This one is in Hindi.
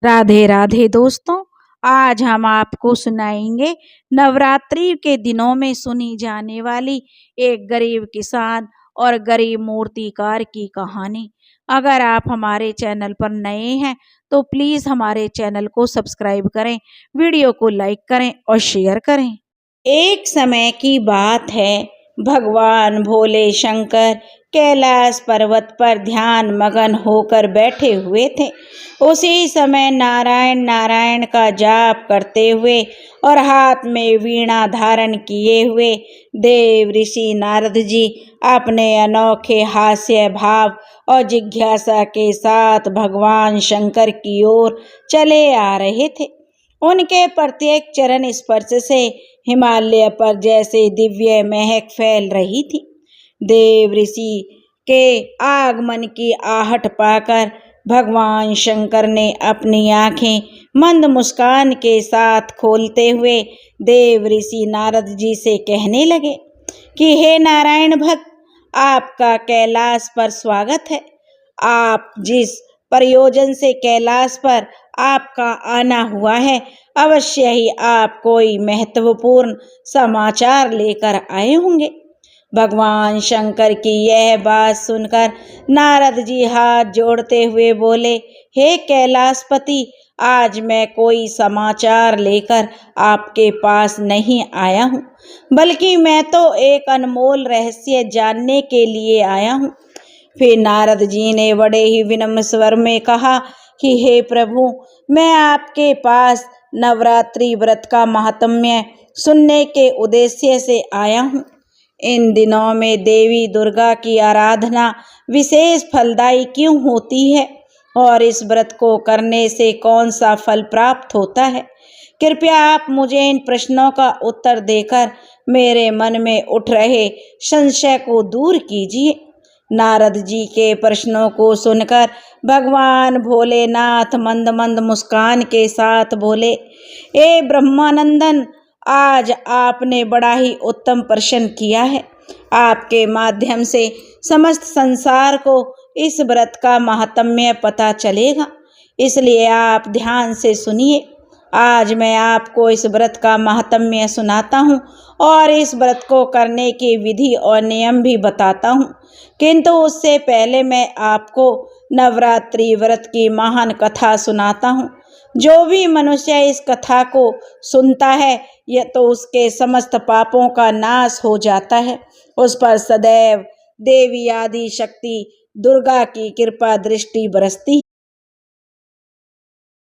राधे राधे दोस्तों, आज हम आपको सुनाएंगे नवरात्रि के दिनों में सुनी जाने वाली एक गरीब किसान और गरीब मूर्तिकार की कहानी। अगर आप हमारे चैनल पर नए हैं तो प्लीज़ हमारे चैनल को सब्सक्राइब करें, वीडियो को लाइक करें और शेयर करें। एक समय की बात है, भगवान भोले शंकर कैलाश पर्वत पर ध्यान मगन होकर बैठे हुए थे। उसी समय नारायण नारायण का जाप करते हुए और हाथ में वीणा धारण किए हुए देव ऋषि नारद जी अपने अनोखे हास्य भाव और जिज्ञासा के साथ भगवान शंकर की ओर चले आ रहे थे। उनके प्रत्येक चरण स्पर्श से हिमालय पर जैसे दिव्य महक फैल रही थी। देव ऋषि के आगमन की आहट पाकर भगवान शंकर ने अपनी आंखें मंद मुस्कान के साथ खोलते हुए देव ऋषि नारद जी से कहने लगे कि हे नारायण भक्त, आपका कैलाश पर स्वागत है। आप जिस प्रयोजन से कैलाश पर आपका आना हुआ है, अवश्य ही आप कोई महत्वपूर्ण समाचार लेकर आए होंगे। भगवान शंकर की यह बात सुनकर नारद जी हाथ जोड़ते हुए बोले, हे कैलाशपति, आज मैं कोई समाचार लेकर आपके पास नहीं आया हूँ, बल्कि मैं तो एक अनमोल रहस्य जानने के लिए आया हूँ। फिर नारद जी ने बड़े ही विनम्र स्वर में कहा कि हे प्रभु, मैं आपके पास नवरात्रि व्रत का महात्म्य सुनने के उद्देश्य से आया हूँ। इन दिनों में देवी दुर्गा की आराधना विशेष फलदायी क्यों होती है और इस व्रत को करने से कौन सा फल प्राप्त होता है? कृपया आप मुझे इन प्रश्नों का उत्तर देकर मेरे मन में उठ रहे संशय को दूर कीजिए। नारद जी के प्रश्नों को सुनकर भगवान भोलेनाथ मंद मंद मुस्कान के साथ बोले, ए ब्रह्मानंदन, आज आपने बड़ा ही उत्तम प्रश्न किया है। आपके माध्यम से समस्त संसार को इस व्रत का महात्म्य पता चलेगा, इसलिए आप ध्यान से सुनिए। आज मैं आपको इस व्रत का महात्म्य सुनाता हूँ और इस व्रत को करने की विधि और नियम भी बताता हूँ, किंतु उससे पहले मैं आपको नवरात्रि व्रत की महान कथा सुनाता हूँ। जो भी मनुष्य इस कथा को सुनता है, यह तो उसके समस्त पापों का नाश हो जाता है। उस पर सदैव देवी आदि शक्ति दुर्गा की कृपा दृष्टि बरसती।